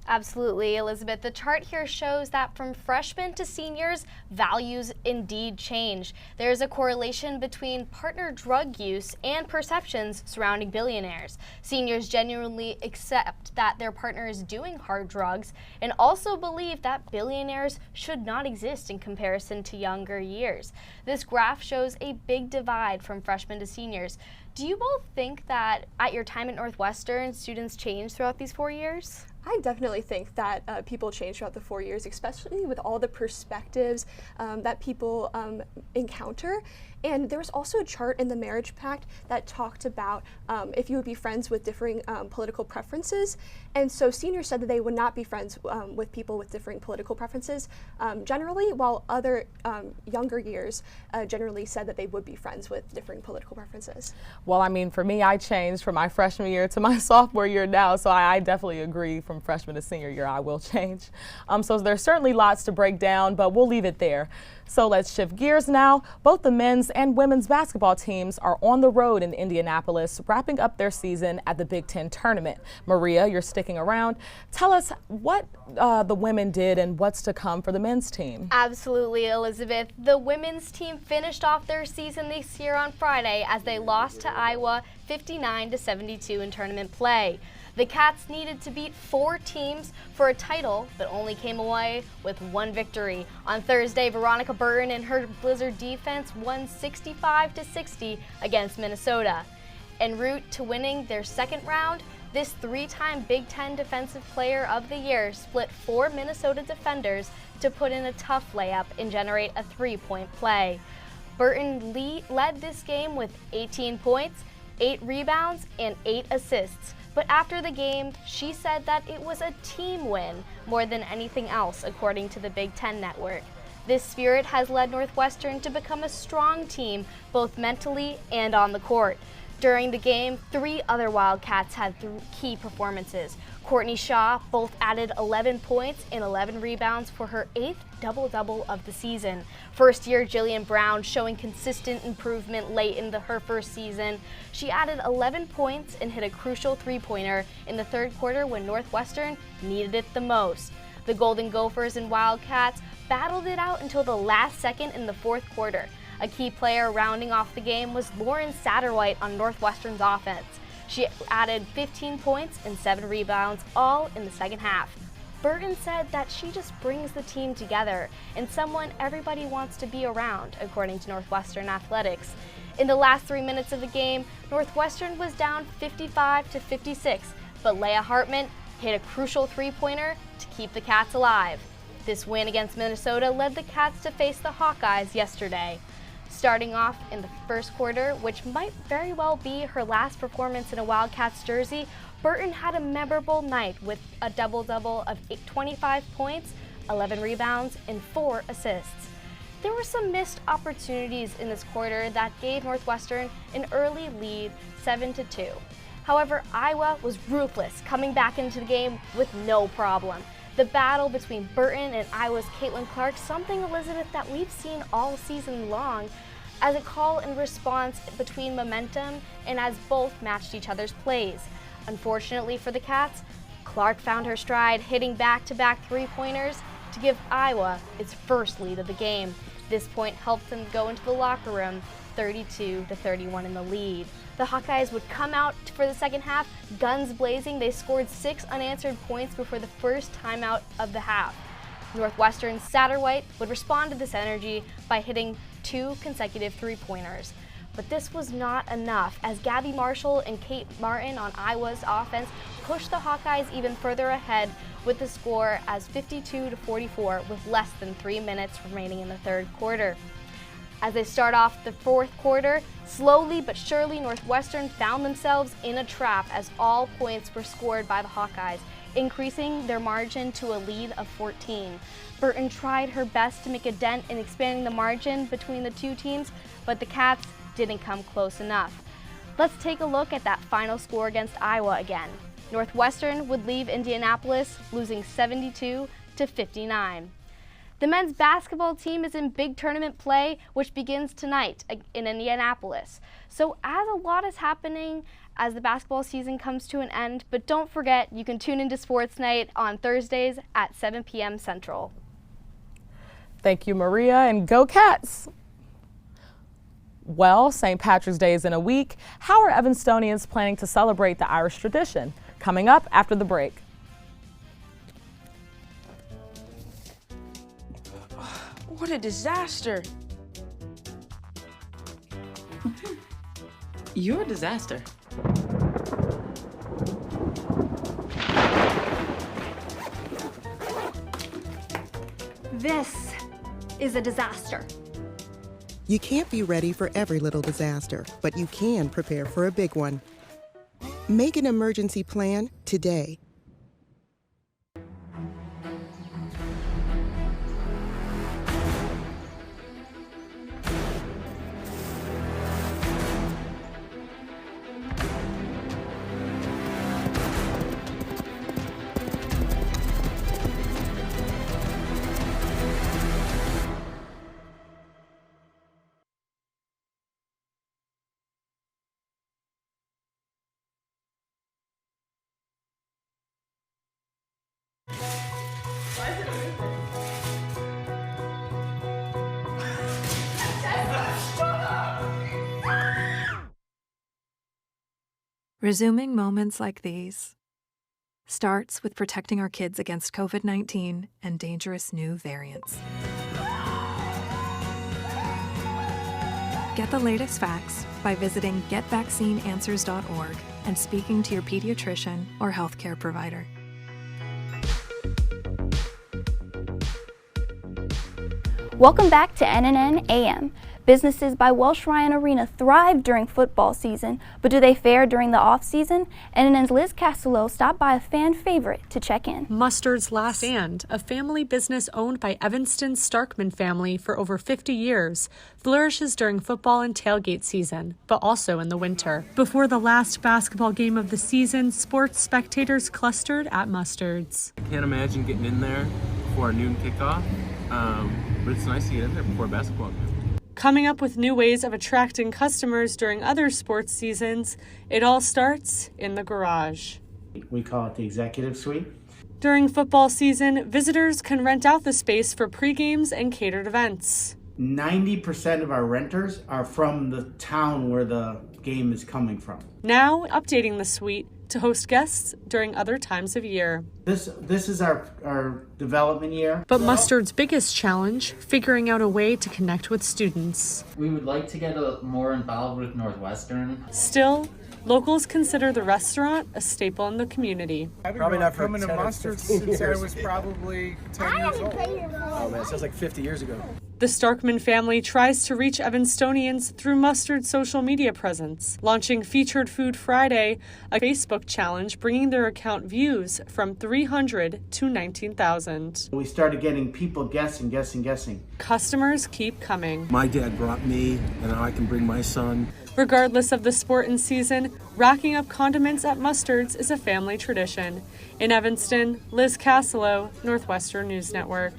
Absolutely, Elizabeth. The chart here shows that from freshmen to seniors, values indeed change. There's a correlation between partner drug use and perceptions surrounding billionaires. Seniors genuinely accept that their partner is doing hard drugs and also believe that billionaires should not exist in comparison to younger years. This graph shows a big divide from freshmen to seniors. Do you both think that at your time at Northwestern, students changed throughout these 4 years? I definitely think that people change throughout the 4 years, especially with all the perspectives that people encounter. And there was also a chart in the Marriage Pact that talked about if you would be friends with differing political preferences. And so seniors said that they would not be friends with people with differing political preferences generally, while other younger years generally said that they would be friends with differing political preferences. Well, I mean, for me, I changed from my freshman year to my sophomore year now, so I definitely agree from freshman to senior year, I will change. So there's certainly lots to break down, but we'll leave it there. So let's shift gears now. Both the men's and women's basketball teams are on the road in Indianapolis, wrapping up their season at the Big Ten tournament. Maria, you're sticking around. Tell us what the women did and what's to come for the men's team. Absolutely, Elizabeth. The women's team finished off their season this year on Friday as they lost to Iowa 59-72 in tournament play. The Cats needed to beat 4 teams for a title, but only came away with 1 victory. On Thursday, Veronica Burton and her Blizzard defense won 65-60 against Minnesota. En route to winning their second round, this 3-time Big Ten Defensive Player of the Year split 4 Minnesota defenders to put in a tough layup and generate a 3-point play. Burton led this game with 18 points, 8 rebounds, and 8 assists. But after the game, she said that it was a team win more than anything else, according to the Big Ten Network. This spirit has led Northwestern to become a strong team, both mentally and on the court. During the game, 3 other Wildcats had key performances. Courtney Shaw both added 11 points and 11 rebounds for her 8th double-double of the season. First-year Jillian Brown showing consistent improvement late into her first season. She added 11 points and hit a crucial 3-pointer in the third quarter when Northwestern needed it the most. The Golden Gophers and Wildcats battled it out until the last second in the fourth quarter. A key player rounding off the game was Lauren Satterwhite on Northwestern's offense. She added 15 points and 7 rebounds, all in the second half. Burton said that she just brings the team together and someone everybody wants to be around, according to Northwestern Athletics. In the last 3 minutes of the game, Northwestern was down 55-56, but Leah Hartman hit a crucial 3-pointer to keep the Cats alive. This win against Minnesota led the Cats to face the Hawkeyes yesterday. Starting off in the first quarter, which might very well be her last performance in a Wildcats jersey, Burton had a memorable night with a double-double of 25 points, 11 rebounds, and 4 assists. There were some missed opportunities in this quarter that gave Northwestern an early lead, 7-2. However, Iowa was ruthless, coming back into the game with no problem. The battle between Burton and Iowa's Caitlin Clark, something, Elizabeth, that we've seen all season long, as a call and response between momentum and as both matched each other's plays. Unfortunately for the Cats, Clark found her stride, hitting back-to-back 3-pointers to give Iowa its first lead of the game. This point helped them go into the locker room 32-31 in the lead. The Hawkeyes would come out for the second half, guns blazing. They scored 6 unanswered points before the first timeout of the half. Northwestern's Satterwhite would respond to this energy by hitting 2 consecutive 3-pointers. But this was not enough, as Gabby Marshall and Kate Martin on Iowa's offense pushed the Hawkeyes even further ahead with the score as 52-44 with less than 3 minutes remaining in the third quarter. As they start off the fourth quarter, slowly but surely Northwestern found themselves in a trap as all points were scored by the Hawkeyes, increasing their margin to a lead of 14. Burton tried her best to make a dent in expanding the margin between the two teams, but the Cats didn't come close enough. Let's take a look at that final score against Iowa again. Northwestern would leave Indianapolis losing 72-59. The men's basketball team is in big tournament play, which begins tonight in Indianapolis. So as a lot is happening as the basketball season comes to an end, but don't forget you can tune into Sports Night on Thursdays at 7 p.m. Central. Thank you, Maria, and go Cats! Well, St. Patrick's Day is in a week. How are Evanstonians planning to celebrate the Irish tradition? Coming up after the break. What a disaster. You're a disaster. This is a disaster. You can't be ready for every little disaster, but you can prepare for a big one. Make an emergency plan today. Resuming moments like these starts with protecting our kids against COVID-19 and dangerous new variants. Get the latest facts by visiting getvaccineanswers.org and speaking to your pediatrician or healthcare provider. Welcome back to NNN AM. Businesses by Welsh Ryan Arena thrive during football season, but do they fare during the off-season? NNN's Liz Castello stopped by a fan favorite to check in. Mustard's Last Stand, a family business owned by Evanston Starkman family for over 50 years, flourishes during football and tailgate season, but also in the winter. Before the last basketball game of the season, sports spectators clustered at Mustard's. I can't imagine getting in there before a noon kickoff, but it's nice to get in there before a basketball game. Coming up with new ways of attracting customers during other sports seasons, it all starts in the garage. We call it the executive suite. During football season, visitors can rent out the space for pre-games and catered events. 90% of our renters are from the town where the game is coming from. Now, updating the suite to host guests during other times of year. This is our development year. But Mustard's biggest challenge, figuring out a way to connect with students. We would like to get more involved with Northwestern. Still, locals consider the restaurant a staple in the community. I've been coming to Mustard since I was probably 10 years old. Oh man, it sounds like 50 years ago. The Starkman family tries to reach Evanstonians through Mustard's social media presence, launching Featured Food Friday, a Facebook challenge bringing their account views from 300 to 19,000. We started getting people guessing. Customers keep coming. My dad brought me, and now I can bring my son. Regardless of the sport and season, racking up condiments at Mustard's is a family tradition. In Evanston, Liz Castello, Northwestern News Network.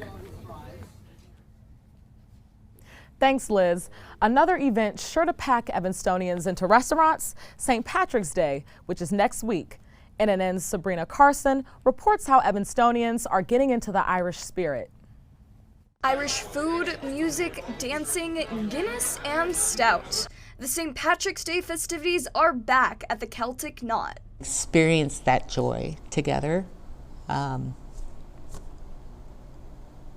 Thanks, Liz. Another event sure to pack Evanstonians into restaurants, St. Patrick's Day, which is next week. NNN's Sabrina Carson reports how Evanstonians are getting into the Irish spirit. Irish food, music, dancing, Guinness, and stout. The St. Patrick's Day festivities are back at the Celtic Knot. Experience that joy together.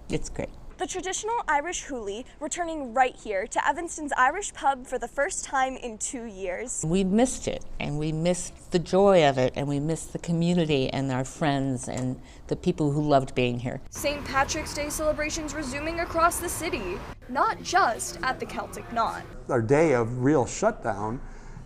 It's great. The traditional Irish hoolie returning right here to Evanston's Irish pub for the first time in 2 years. We missed it, and we missed the joy of it, and we missed the community and our friends and the people who loved being here. St. Patrick's Day celebrations resuming across the city, not just at the Celtic Knot. Our day of real shutdown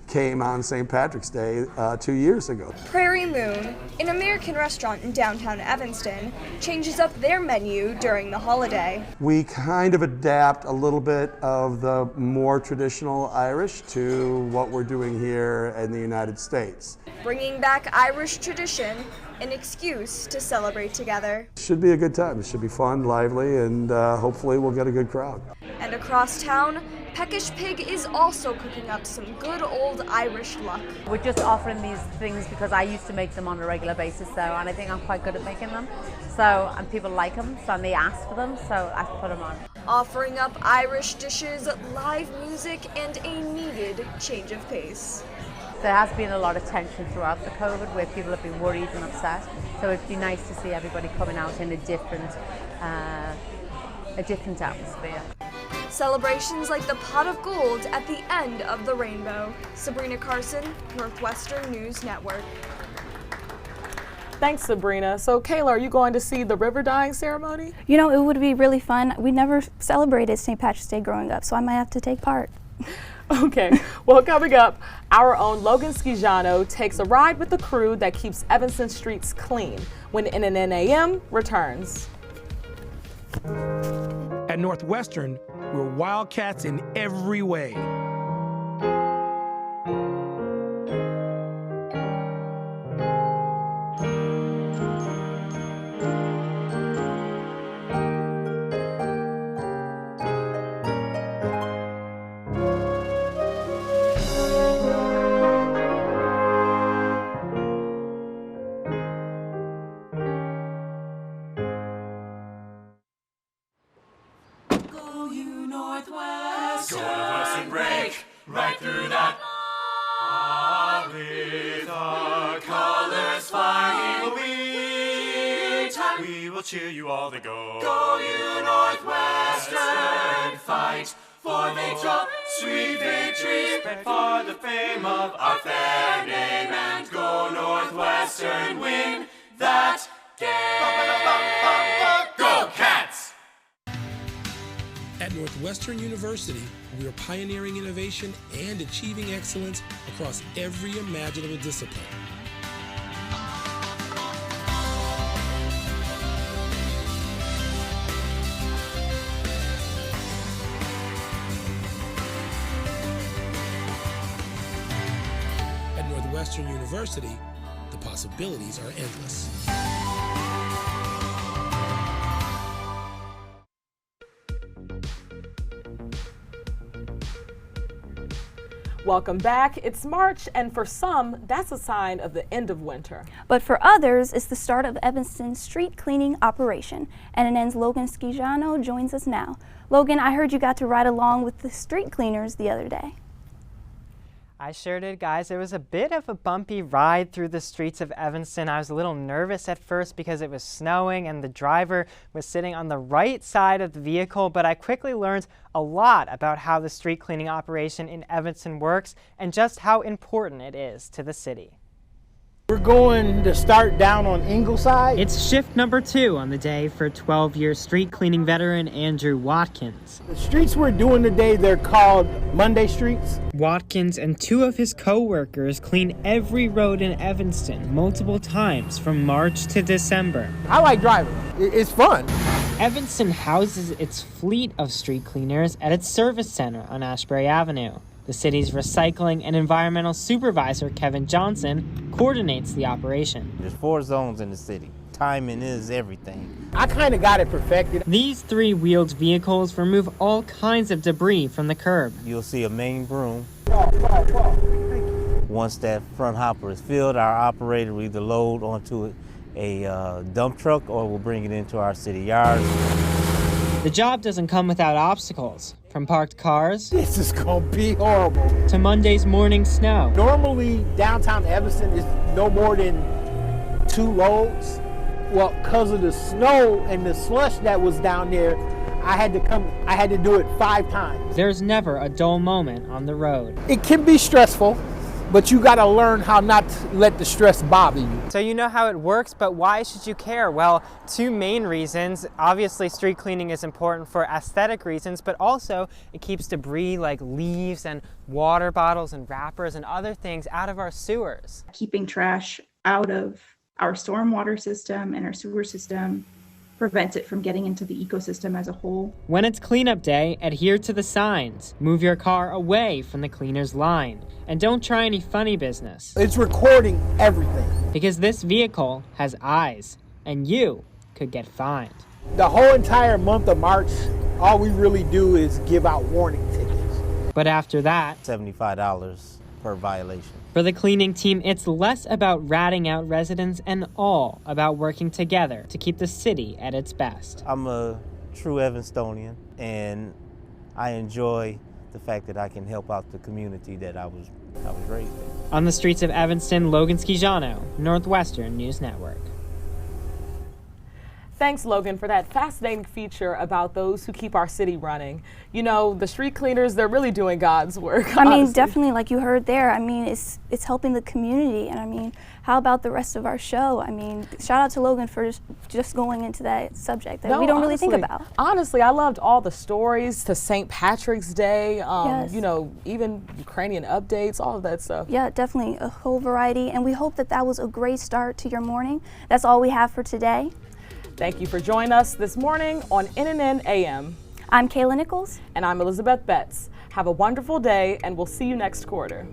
came on St. Patrick's Day 2 years ago. Prairie Moon, an American restaurant in downtown Evanston, changes up their menu during the holiday. We kind of adapt a little bit of the more traditional Irish to what we're doing here in the United States. Bringing back Irish tradition, an excuse to celebrate together. It should be a good time. It should be fun, lively, and hopefully we'll get a good crowd. And across town, Peckish Pig is also cooking up some good old Irish luck. We're just offering these things because I used to make them on a regular basis, and I think I'm quite good at making them. And people like them, and they ask for them, so I put them on. Offering up Irish dishes, live music, and a needed change of pace. There has been a lot of tension throughout the COVID where people have been worried and upset, so it'd be nice to see everybody coming out in a different atmosphere. Celebrations like the pot of gold at the end of the rainbow. Sabrina Carson, Northwestern News Network. Thanks, Sabrina. So, Kayla, are you going to see the river dyeing ceremony? You know, it would be really fun. We never celebrated St. Patrick's Day growing up, so I might have to take part. Okay, well, coming up, our own Logan Schijano takes a ride with the crew that keeps Evanston streets clean when NNN AM returns. At Northwestern, we're Wildcats in every way. right through that. With our colors flying, we will cheer you all to go. Go you Northwestern, fight for victory, sweet victory, spread for the fame of our fair name, and go Northwestern, win that game. Go Cats! At Northwestern University, we are pioneering innovation and achieving excellence across every imaginable discipline. At Northwestern University, the possibilities are endless. Welcome back. It's March, and for some, that's a sign of the end of winter. But for others, it's the start of Evanston's street cleaning operation. NNN's Logan Schijano joins us now. Logan, I heard you got to ride along with the street cleaners the other day. I sure did, guys. It was a bit of a bumpy ride through the streets of Evanston. I was a little nervous at first because it was snowing and the driver was sitting on the right side of the vehicle, but I quickly learned a lot about how the street cleaning operation in Evanston works and just how important it is to the city. We're going to start down on Ingleside. It's shift number 2 on the day for 12-year street cleaning veteran Andrew Watkins. The streets we're doing today, they're called Monday streets. Watkins and 2 of his co-workers clean every road in Evanston multiple times from March to December. I like driving. It's fun. Evanston houses its fleet of street cleaners at its service center on Ashbury Avenue. The city's recycling and environmental supervisor, Kevin Johnson, coordinates the operation. There's 4 zones in the city. Timing is everything. I kind of got it perfected. These 3-wheeled vehicles remove all kinds of debris from the curb. You'll see a main broom. Once that front hopper is filled, our operator will either load onto a dump truck or we'll bring it into our city yard. The job doesn't come without obstacles. From parked cars, this is gonna be horrible, to Monday's morning snow. Normally, downtown Evanston is no more than 2 loads. Well, because of the snow and the slush that was down there, I had to do it 5 times. There's never a dull moment on the road. It can be stressful, but you gotta learn how not to let the stress bother you. So you know how it works, but why should you care? Well, 2 main reasons. Obviously, street cleaning is important for aesthetic reasons, but also it keeps debris like leaves and water bottles and wrappers and other things out of our sewers. Keeping trash out of our stormwater system and our sewer system prevents it from getting into the ecosystem as a whole. When it's cleanup day, adhere to the signs. Move your car away from the cleaner's line. And don't try any funny business. It's recording everything. Because this vehicle has eyes, and you could get fined. The whole entire month of March, all we really do is give out warning tickets. But after that, $75 per violation. For the cleaning team, it's less about ratting out residents and all about working together to keep the city at its best. I'm a true Evanstonian, and I enjoy the fact that I can help out the community that I was raised in. On the streets of Evanston, Logan Schijano, Northwestern News Network. Thanks, Logan, for that fascinating feature about those who keep our city running. You know, the street cleaners, they're really doing God's work. I mean, definitely, like you heard there, I mean, it's helping the community. And I mean, how about the rest of our show? I mean, shout out to Logan for just going into that subject that we don't really think about. Honestly, I loved all the stories to St. Patrick's Day, Yes. you know, even Ukrainian updates, all of that stuff. Yeah, definitely a whole variety. And we hope that that was a great start to your morning. That's all we have for today. Thank you for joining us this morning on NNN AM. I'm Kayla Nichols. And I'm Elizabeth Betts. Have a wonderful day, and we'll see you next quarter.